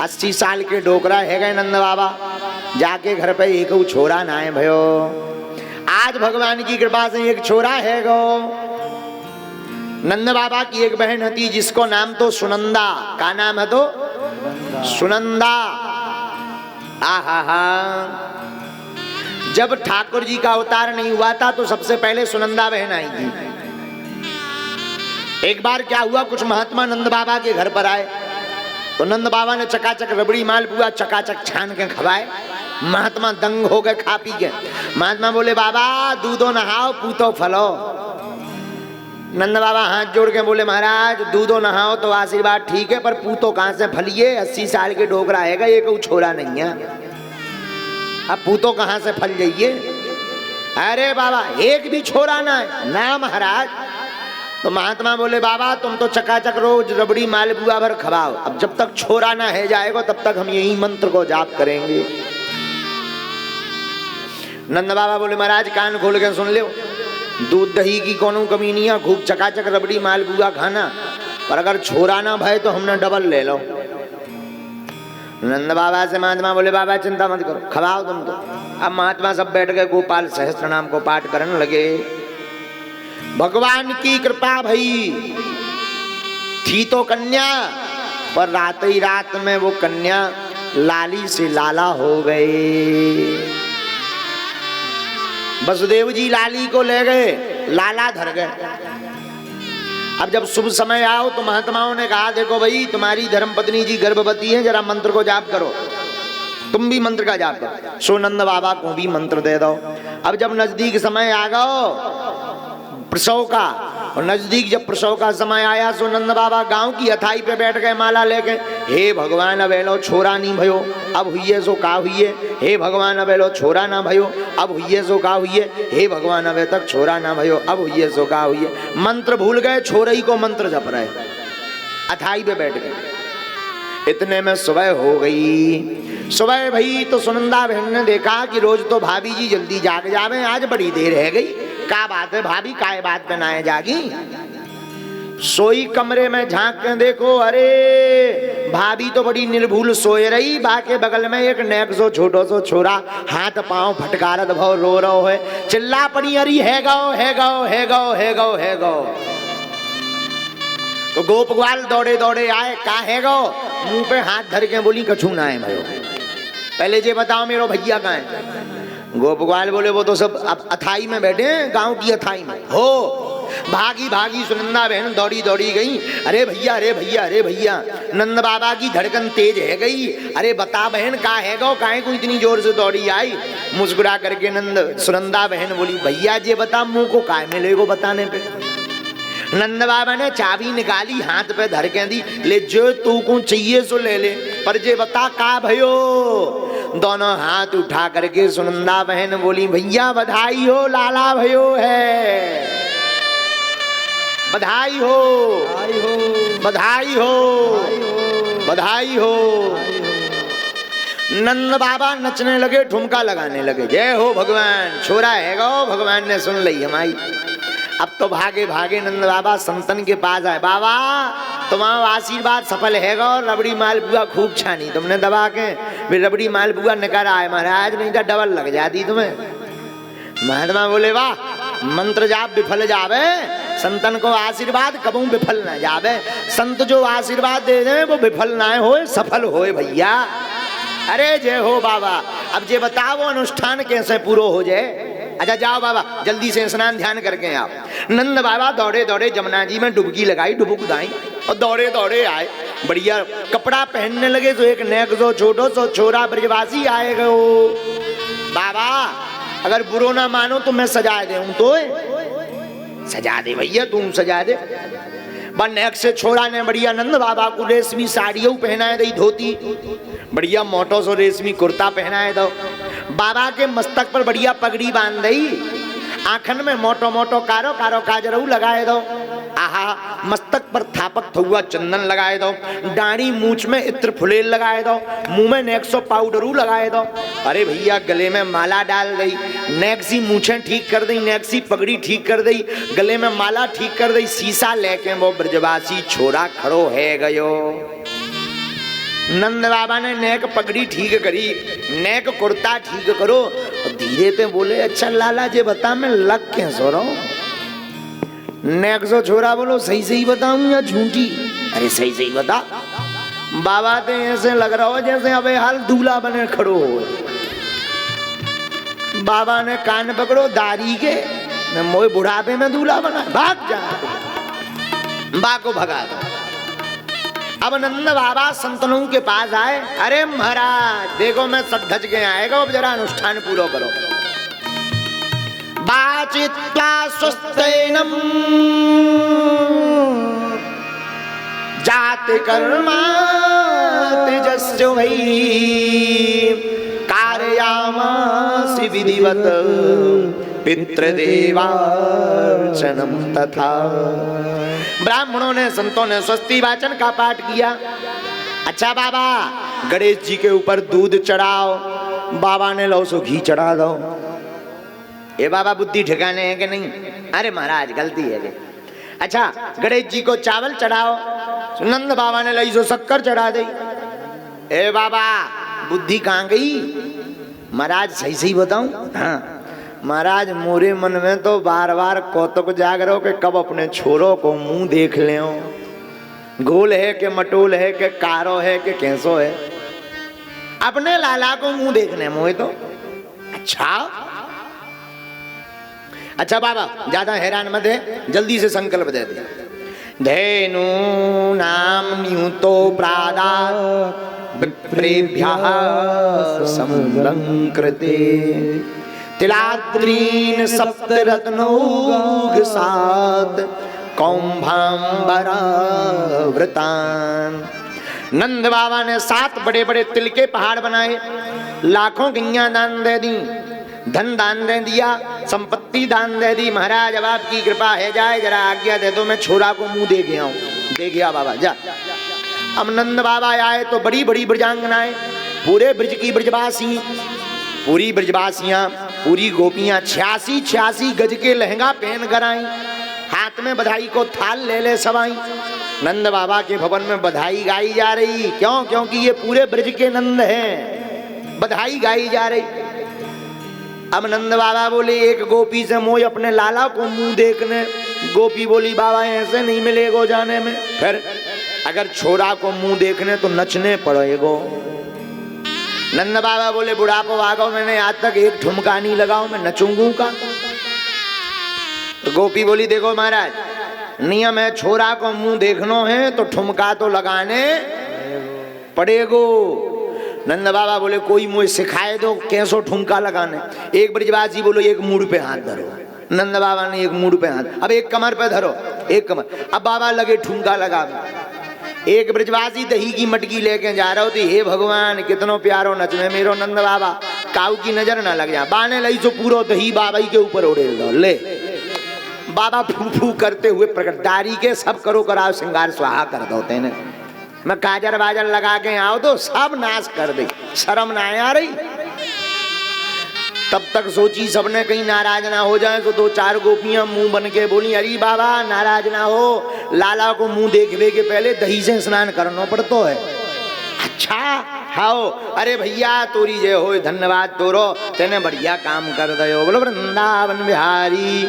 80 साल के डोकरा है गए नंद बाबा, जाके घर पे एक छोरा ना है भयो। आज भगवान की कृपा से एक छोरा है गो। नंद बाबा की एक बहन थी जिसको नाम तो सुनंदा। का नाम है तो सुनंदा। आहा हा। जब ठाकुर जी का अवतार नहीं हुआ था तो सबसे पहले सुनंदा बहन आई थी। एक बार क्या हुआ, कुछ महात्मा नंद बाबा के घर पर आए तो नंद बाबा ने चकाचक रबड़ी मालपुआ चकाचक छान के खवाए। महात्मा दंग हो गए खा पी के। महात्मा बोले बाबा दूधो नहाओ पूतो फलो। नंद बाबा हाथ जोड़ के बोले महाराज दूधो नहाओ तो आशीर्वाद ठीक है, पर पूतो कहां से फलिए? 80 साल के डोकरा है, ये कोई छोरा नहीं है, अब पूतो कहां से फल जाइए? अरे बाबा एक भी छोरा ना है ना महाराज। तो महात्मा बोले बाबा तुम तो चकाचक रोज रबड़ी मालपुआ भर खवाओ, अब जब तक छोरा ना है जाएगा तब तक हम यही मंत्र को जाप करेंगे। नंद बाबा बोले महाराज कान खोल के सुन लो, दूध दही की कोनो कमी नहीं है, खूब चकाचक रबड़ी मालपुआ खाना, पर अगर छोरा ना भय तो हमने डबल ले लो। नंद बाबा से महात्मा बोले बाबा चिंता मत करो, खवाओ तुम तो। अब महात्मा सब बैठ गए, गोपाल सहस्त्र नाम को पाठ करने लगे। भगवान की कृपा भई थी तो कन्या, पर रात ही रात में वो कन्या लाली से लाला हो गए। वसुदेव जी लाली को ले गए, लाला धर गए। अब जब शुभ समय आओ तो महात्माओं ने कहा देखो भाई तुम्हारी धर्मपत्नी जी गर्भवती है, जरा मंत्र को जाप करो, तुम भी मंत्र का जाप करो। सो नंद बाबा को भी मंत्र दे दो। अब जब नजदीक समय आ गो प्रसव का, और नजदीक जब प्रसव का समय आया सो नंद बाबा गांव की अथाई पे बैठ गए माला लेके। हे भगवान अब एलो छोरा नहीं भयो, अब हुई सो का हुई। हे भगवान अब एलो छोरा ना भयो, अब हुई सो का हुई। हे भगवान अब तक छोरा ना भयो, अब हुई सो का हुई। मंत्र भूल गए, छोरई को मंत्र जप रहे, अथाई पे बैठ गए। इतने में सुबह हो गई। सुबह भई तो सुनंदा बहन ने देखा कि रोज तो भाभी जी जल्दी जाग जावे, आज बड़ी देर रह गई। का बात है भाभी, काय बात बनाए जागी? सोई कमरे में झांक के देखो, अरे भाभी तो बड़ी निर्भूल सोए रही, बाके बगल में एक नेक्सो छोटो सो छोरा हाथ पांव फटकारत भव रो रहो है, चिल्ला पड़ी अरे है गौ है गौ है गौ है गौ है गौ। तो गोपग्वाल दौड़े दौड़े आए, का है गौ? मुंह पे हाथ धर के बोली कछू ना है भयो, पहले ये बताओ मेरो भैया कहाँ है? गोपग्वाल बोले वो तो सब अथाई में बैठे हैं, गांव की अथाई में हो। भागी भागी सुनंदा बहन दौड़ी दौड़ी गई, अरे भैया अरे भैया अरे भैया। नंद बाबा की धड़कन तेज है गई, अरे बता बहन का है गो, काहे को इतनी जोर से दौड़ी आई? मुस्कुरा करके नंद सुनंदा बहन बोली भैया जी बता मुंह को काय मिले गो बताने पे। नंद बाबा ने चाबी निकाली, हाथ पे धर के दी, ले जो तू को चाहिए सो ले ले, पर जे बता का भयो? दोनों हाथ उठा करके सुनंदा बहन बोली भैया बधाई हो, लाला भयो है, बधाई हो बधाई हो बधाई हो। नंद बाबा नचने लगे, ठुमका लगाने लगे, जय हो भगवान, छोरा है गो, भगवान ने सुन ली हमारी। अब तो भागे भागे नंद बाबा संतन के पास आए, बाबा तुम्हारा आशीर्वाद सफल है गो, रबड़ी मालपुआ खूब छानी तुमने दबा के, फिर रबड़ी मालपुआ निकाल आए महाराज, नहीं तो डबल लग जाती तुम्हें। महात्मा बोले वाह, मंत्र जाप विफल जावे, संतन को आशीर्वाद कबू विफल ना जावे, संत जो आशीर्वाद दे दे वो विफल ना होए सफल होए भैया। अरे जय हो बाबा। अब जे बताओ अनुष्ठान कैसे पूरा हो जाए? अच्छा जाओ बाबा जल्दी से स्नान ध्यान करके आओ। नंद बाबा दौड़े दौड़े जमुना जी में डुबकी लगाई, डुबुक दाई और दौड़े दौड़े आए, बढ़िया कपड़ा पहनने लगे। तो एक नेक्सो छोटो सो छोरा ब्रजवासी आए गो, बाबा अगर बुरो ना मानो तो मैं सजा दे, तो सजा दे भैया, तुम सजा दे। नेक से छोरा ने बढ़िया नंद बाबा को रेशमी साड़ियों पहनाए दी, धोती बढ़िया मोटो सो रेशमी कुर्ता पहनाए दो, बाबा के मस्तक पर बढ़िया पगड़ी बांध दी, आंखन में मोटो मोटो कारो कारो काजरू लगाए दो, आहा मस्तक पर थापक थुआ चंदन लगाए दो, दाढ़ी मूछ में इत्र फुलेल लगाए दो, मुंह में नेक्सो पाउडरू लगाए दो। अरे भैया गले में माला डाल दी, नेक्सी मूछें ठीक कर दी, नेक्सी पगड़ी ठीक कर दी, गले में माला ठीक कर दी, शीशा लेके वो ब्रजवासी छोरा खड़ो है गयो। नंद बाबा ने नेक पगड़ी ठीक करी, नेक कुर्ता ठीक करो और धीरे ते बोले अच्छा लाला जी बता मैं लग क्या सो रहा हूं। नेक सो छोरा बोलो सही सही बताऊं या झूठी? अरे सही सही बता। बाबा ते ऐसे लग रहा हो जैसे अबे हाल दूल्हा बने खड़ो हो। बाबा ने कान पकड़ो दाढ़ी के, मोए बुढ़ापे में दूल्हा बना, भाग जा। बा को भगा दो। अब नंद बाबा संतनों के पास आए, अरे महाराज देखो मैं सट धज के आएगा, अब जरा अनुष्ठान पूरा करो। बाचित्वा स्वस्तेनम जाति कर्मा तेजस्व वै कारयामासि विधिवत पितृदेवार्चनम तथा। ब्राह्मणों ने संतों ने स्वस्ति वाचन का पाठ किया। अच्छा बाबा गणेश जी के ऊपर दूध चढ़ाओ। बाबा ने लो सो घी चढ़ा दो। ये बाबा बुद्धि ठिकाने है कि नहीं? अरे महाराज गलती है कि। अच्छा गणेश जी को चावल चढ़ाओ। नंद बाबा ने लाई सो शक्कर चढ़ा दी। ए बाबा बुद्धि कहाँ गई? महाराज सही सही बताऊं? हाँ महाराज मोरे मन में तो बार बार कौतुक जाग रहो कि कब अपने छोरों को मुंह देख ले। गोल है कि मटोल है कि कारो है कि कैसो है, अपने लाला को मुंह देखने मोए तो। अच्छा बाबा ज्यादा हैरान मत है, जल्दी से संकल्प दे दिया। धेनु नाम न्यूतो प्रादा विप्रेभ्यः समलंकृते तिलाद्रीन सप्तरत्नौघसात् कौम्भाम्बरावृतान्। नंद बाबा ने 7 बड़े बड़े तिल के पहाड़ बनाए, लाखों गैया दान दे दी, धन दान दे दिया, संपत्ति दान दे दी। महाराज अब आपकी कृपा है जाए, जरा आज्ञा दे दो मैं छोरा को मुंह दे गया हूं। दे गया बाबा जा। अब नंद बाबा आए तो बड़ी बड़ी ब्रजांगनाएं, पूरे ब्रज की ब्रजवासी, पूरी ब्रजवासियां, पूरी गोपियां 86 गज के लहंगा पहन कर आई, हाथ में बधाई को थाल ले ले सब आई। नंद बाबा के भवन में बधाई गाई जा रही। क्यों? क्योंकि ये पूरे ब्रज के नंद हैं, बधाई गाई जा रही। अब नंद बाबा बोले एक गोपी से मोय अपने लाला को मुंह देखने। गोपी बोली बाबा ऐसे नहीं मिलेगो जाने में। फिर अगर छोरा को मुंह देखने तो नचने पड़ेगो। नंद बाबा बोले बुढ़ापो आगो, मैंने आज तक एक ठुमका नहीं लगाओ, मैं नचूंगू का। तो गोपी बोली देखो महाराज नियम है, छोरा को मुंह देखनो है तो ठुमका तो लगाने पड़ेगो। नंद बाबा बोले कोई मुझे सिखाए दो कैसो ठुमका लगाने। एक ब्रजवासी बोलो एक मूड पे हाथ धरो। नंद बाबा ने एक मूड पे हाथ, अब एक कमर पे धरो, एक कमर। अब बाबा लगे ठुमका लगा। एक ब्रजवासी दही की मटकी लेके जा रहा होती, हे भगवान कितनो प्यारो नच में मेरो नंद बाबा, काऊ की नजर ना लग जा। बाने लई सो पूरो दही बाबा के ऊपर उड़ेल दो। ले बाबा फू फू करते हुए प्रकटदारी के सब करो कराओ श्रृंगार स्वाहा कर दो। तेने मैं काजर बाजर लगा के आओ तो सब नाश कर दे, शर्म ना आ रही। तब तक सोची सबने कहीं नाराज ना हो जाए तो 2-4 गोपियां मुंह बन के बोली अरे बाबा नाराज ना हो, लाला को मुंह देखने के पहले दही से स्नान करना पड़तो है। अच्छा हाओ, अरे भैया तोरी जय हो, धन्यवाद तोरो, तेने बढ़िया काम कर दयो। बोलो वृंदावन बिहारी।